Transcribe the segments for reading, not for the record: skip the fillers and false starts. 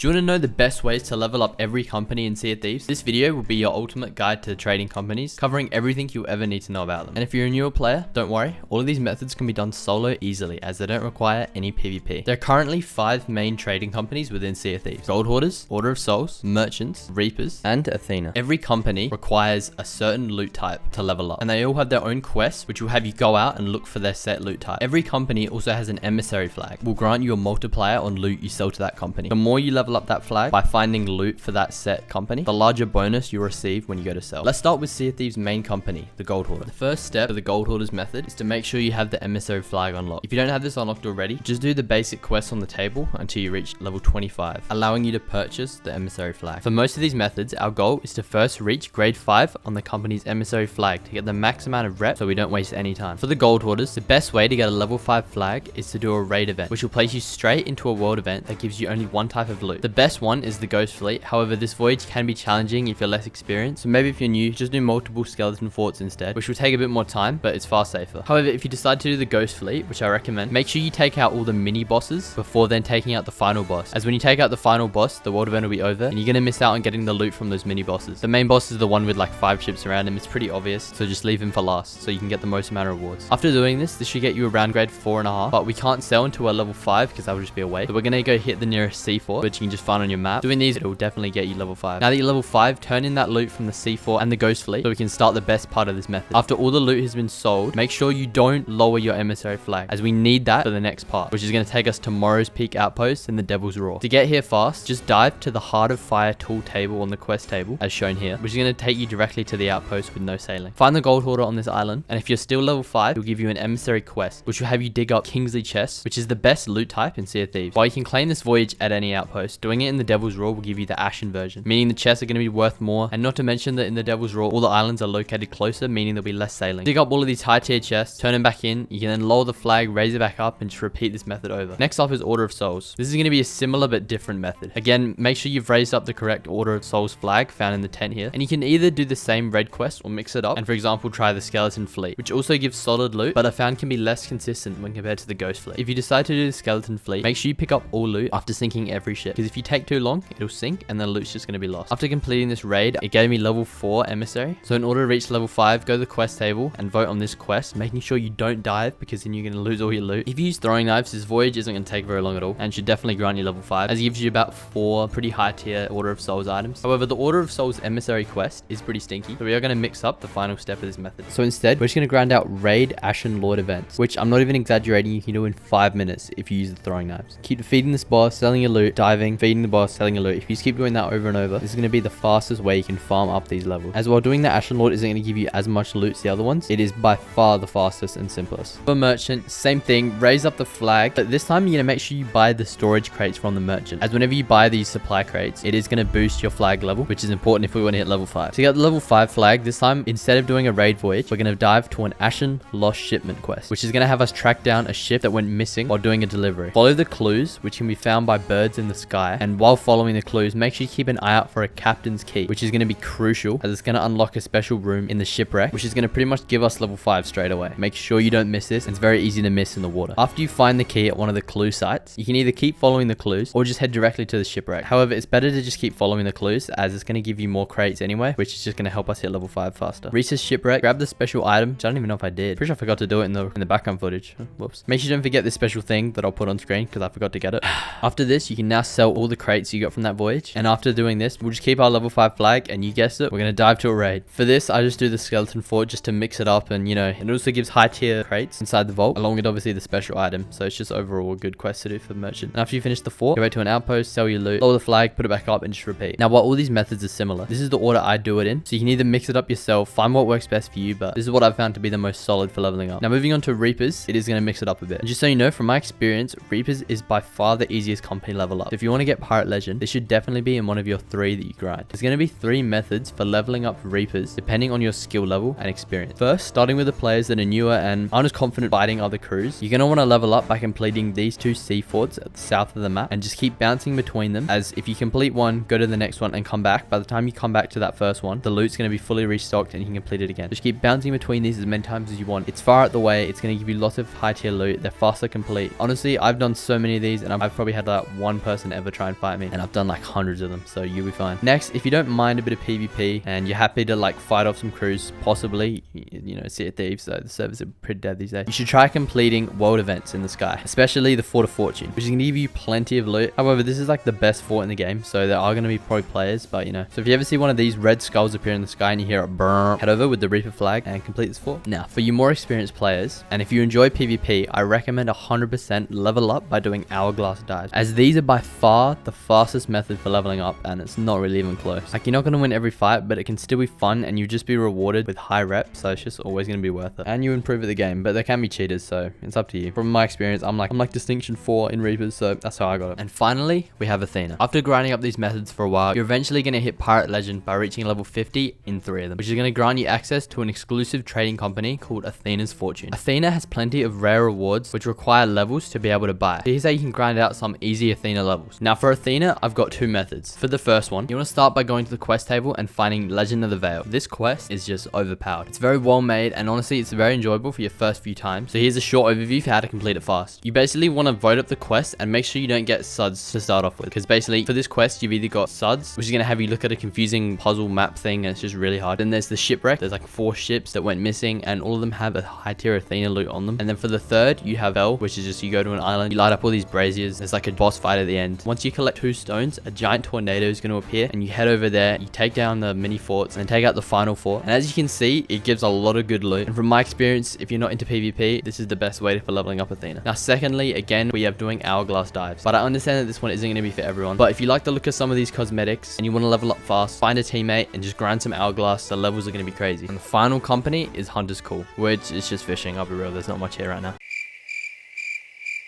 Do you want to know the best ways to level up every company in Sea of Thieves? This video will be your ultimate guide to trading companies, covering everything you'll ever need to know about them. And if you're a newer player, don't worry, all of these methods can be done solo easily as they don't require any PvP. There are currently 5 main trading companies within Sea of Thieves: Gold Hoarders, Order of Souls, Merchants, Reapers, and Athena. Every company requires a certain loot type to level up, and they all have their own quests which will have you go out and look for their set loot type. Every company also has an emissary flag, will grant you a multiplier on loot you sell to that company. The more you level up that flag by finding loot for that set company, the larger bonus you'll receive when you go to sell. Let's start with Sea of Thieves' main company, the Gold Hoarder. The first step of the Gold Hoarders method is to make sure you have the emissary flag unlocked. If you don't have this unlocked already, just do the basic quests on the table until you reach level 25, allowing you to purchase the emissary flag. For most of these methods, our goal is to first reach grade 5 on the company's emissary flag to get the max amount of reps so we don't waste any time. For the Gold Hoarders, the best way to get a level 5 flag is to do a raid event, which will place you straight into a world event that gives you only one type of loot. The best one is the Ghost Fleet. However, this voyage can be challenging if you're less experienced, so maybe if you're new, just do multiple skeleton forts instead, which will take a bit more time, but it's far safer. However, if you decide to do the Ghost Fleet, which I recommend, make sure you take out all the mini bosses before then taking out the final boss, as when you take out the final boss, the world event will be over and you're going to miss out on getting the loot from those mini bosses. The main boss is the one with like 5 ships around him. It's pretty obvious, so just leave him for last so you can get the most amount of rewards. After doing this should get you around grade 4.5, but we can't sell until we're level 5 because that would just be a waste. So we're going to go hit the nearest C4, which you can just find on your map. Doing these, it'll definitely get you level 5. Now that you're level 5, turn in that loot from the C4 and the Ghost Fleet so we can start the best part of this method. After all the loot has been sold, make sure you don't lower your emissary flag, as we need that for the next part, which is going to take us to Morrow's Peak Outpost and the Devil's Roar. To get here fast, just dive to the Heart of Fire tool table on the quest table, as shown here, which is going to take you directly to the outpost with no sailing. Find the Gold Hoarder on this island, and if you're still level 5, it'll give you an emissary quest, which will have you dig up Kingsley chests, which is the best loot type in Sea of Thieves. While you can claim this voyage at any outpost, doing it in the Devil's Roar will give you the Ashen version, meaning the chests are going to be worth more, and not to mention that in the Devil's Roar, all the islands are located closer, meaning there'll be less sailing. Dig up all of these high tier chests, turn them back in, you can then lower the flag, raise it back up, and just repeat this method over. Next up is Order of Souls. This is going to be a similar but different method. Again, make sure you've raised up the correct Order of Souls flag found in the tent here, and you can either do the same raid quest or mix it up, and for example try the Skeleton Fleet, which also gives solid loot, but I found can be less consistent when compared to the Ghost Fleet. If you decide to do the Skeleton Fleet, make sure you pick up all loot after sinking every ship, because if you take too long, it'll sink and the loot's just going to be lost. After completing this raid, it gave me level 4 emissary, so in order to reach level 5, go to the quest table and vote on this quest, making sure you don't dive because then you're going to lose all your loot. If you use throwing knives, this voyage isn't going to take very long at all and should definitely grant you level 5, as it gives you about 4 pretty high tier Order of Souls items. However, the Order of Souls emissary quest is pretty stinky, so we are going to mix up the final step of this method. So instead, we're just going to grind out raid Ashen Lord events, which I'm not even exaggerating, you can do in 5 minutes if you use the throwing knives. Keep defeating this boss, selling your loot, diving, feeding the boss, selling your loot. If you just keep doing that over and over, this is going to be the fastest way you can farm up these levels. As while doing the Ashen Lord isn't going to give you as much loot as the other ones, it is by far the fastest and simplest. For Merchant, same thing, raise up the flag, but this time you're going to make sure you buy the storage crates from the Merchant, as whenever you buy these supply crates, it is going to boost your flag level, which is important if we want to hit level 5. To get the level 5 flag, this time, instead of doing a raid voyage, we're going to dive to an Ashen Lost Shipment quest, which is going to have us track down a ship that went missing while doing a delivery. Follow the clues, which can be found by birds in the sky, and while following the clues, make sure you keep an eye out for a captain's key, which is going to be crucial, as it's going to unlock a special room in the shipwreck, which is going to pretty much give us level 5 straight away. Make sure you don't miss this, and it's very easy to miss in the water. After you find the key at one of the clue sites, you can either keep following the clues or just head directly to the shipwreck. However, it's better to just keep following the clues, as it's going to give you more crates anyway, which is just going to help us hit level 5 faster. Reach this shipwreck, grab the special item, which I don't even know if I did. Pretty sure I forgot to do it in the background footage. Whoops. Make sure you don't forget this special thing that I'll put on screen because I forgot to get it. After this, you can now sell all the crates you got from that voyage, and after doing this, we'll just keep our level 5 flag, and you guessed it, we're going to dive to a raid. For this, I just do the Skeleton Fort just to mix it up, and you know, it also gives high tier crates inside the vault, along with obviously the special item, so it's just overall a good quest to do for the Merchant. And after you finish the fort, go back to an outpost, sell your loot, lower the flag, put it back up, and just repeat. Now, while all these methods are similar, this is the order I do it in, so you can either mix it up yourself, find what works best for you, but this is what I've found to be the most solid for leveling up. Now, moving on to Reapers, it is going to mix it up a bit. And just so you know, from my experience, Reapers is by far the easiest company level up. So if you want to get Pirate Legend, this should definitely be in one of your 3 that you grind. There's going to be 3 methods for leveling up Reapers, depending on your skill level and experience. First, starting with the players that are newer and aren't as confident fighting other crews, you're going to want to level up by completing these 2 sea forts at the south of the map, and just keep bouncing between them, as if you complete one, go to the next one and come back. By the time you come back to that first one, the loot's going to be fully restocked and you can complete it again. Just keep bouncing between these as many times as you want. It's far out the way, it's going to give you lots of high tier loot, they're faster complete. Honestly, I've done so many of these and I've probably had like 1 person ever ever try and fight me. And I've done like hundreds of them, so you'll be fine. Next, if you don't mind a bit of PvP and you're happy to like fight off some crews, possibly, you know, Sea of Thieves, so the servers are pretty dead these days, you should try completing world events in the sky, especially the Fort of Fortune, which is going to give you plenty of loot. However, this is like the best fort in the game, so there are going to be pro players, but you know. So if you ever see one of these red skulls appear in the sky and you hear it burn, head over with the Reaper flag and complete this fort. Now, for you more experienced players, and if you enjoy PvP, I recommend 100% level up by doing hourglass dives, as these are by far the fastest method for leveling up, and it's not really even close. Like, you're not going to win every fight, but it can still be fun, and you just be rewarded with high reps, so it's just always going to be worth it. And you improve at the game, but there can be cheaters, so it's up to you. From my experience, I'm like distinction 4 in Reapers, so that's how I got it. And finally, we have Athena. After grinding up these methods for a while, you're eventually going to hit Pirate Legend by reaching level 50 in 3 of them, which is going to grant you access to an exclusive trading company called Athena's Fortune. Athena has plenty of rare rewards which require levels to be able to buy. So here's how you can grind out some easy Athena levels. Now for Athena, I've got 2 methods. For the first one, you want to start by going to the quest table and finding Legend of the Veil. This quest is just overpowered. It's very well made, and honestly, it's very enjoyable for your first few times. So here's a short overview for how to complete it fast. You basically want to vote up the quest and make sure you don't get suds to start off with, because basically for this quest, you've either got suds, which is going to have you look at a confusing puzzle map thing, and it's just really hard. Then there's the shipwreck. There's like 4 ships that went missing, and all of them have a high tier Athena loot on them. And then for the third, you have Bell, which is just you go to an island, you light up all these braziers. There's like a boss fight at the end. Once you collect 2 stones, a giant tornado is going to appear, and you head over there, you take down the mini forts, and take out the final fort. And as you can see, it gives a lot of good loot. And from my experience, if you're not into PvP, this is the best way for leveling up Athena. Now secondly, again, we have doing hourglass dives, but I understand that this one isn't going to be for everyone. But if you like the look of some of these cosmetics and you want to level up fast, find a teammate and just grind some hourglass. The levels are going to be crazy. And the final company is Hunters Call, which is just fishing. I'll be real, there's not much here right now.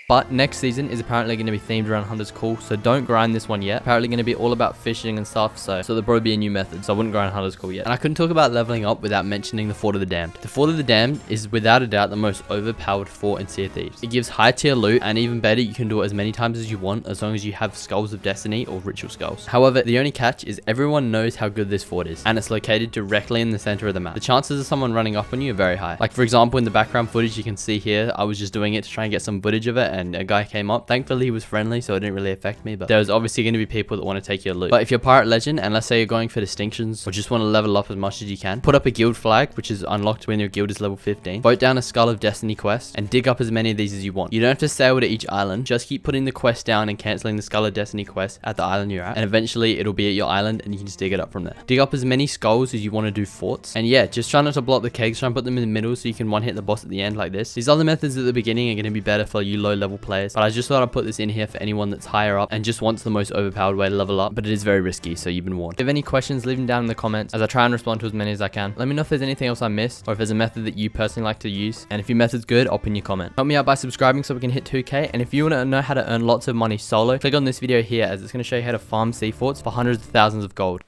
But next season is apparently going to be themed around Hunters Call, so don't grind this one yet. Apparently going to be all about fishing and stuff, so there'll probably be a new method, so I wouldn't grind Hunters Call yet. And I couldn't talk about leveling up without mentioning the Fort of the Damned. The Fort of the Damned is without a doubt the most overpowered fort in Sea of Thieves. It gives high tier loot, and even better, you can do it as many times as you want, as long as you have Skulls of Destiny or Ritual Skulls. However, the only catch is everyone knows how good this fort is, and it's located directly in the center of the map. The chances of someone running up on you are very high. Like for example, in the background footage you can see here, I was just doing it to try and get some footage of it, and a guy came up. Thankfully he was friendly, so it didn't really affect me, but there's obviously going to be people that want to take your loot. But if you're Pirate Legend, and let's say you're going for distinctions or just want to level up as much as you can, put up a guild flag, which is unlocked when your guild is level 15, vote down a Skull of Destiny quest, and dig up as many of these as you want. You don't have to sail to each island, just keep putting the quest down and cancelling the Skull of Destiny quest at the island you're at, and eventually it'll be at your island and you can just dig it up from there. Dig up as many skulls as you want to do forts, and yeah, just try not to block the kegs, try and put them in the middle so you can one hit the boss at the end like this. These other methods at the beginning are going to be better for you low level players, but I just thought I'd put this in here for anyone that's higher up and just wants the most overpowered way to level up, but it is very risky, so you've been warned. If you have any questions, leave them down in the comments as I try and respond to as many as I can. Let me know if there's anything else I missed, or if there's a method that you personally like to use, and if your method's good, I'll pin your comment. Help me out by subscribing so we can hit 2k, and if you want to know how to earn lots of money solo, click on this video here, as it's going to show you how to farm sea forts for hundreds of thousands of gold.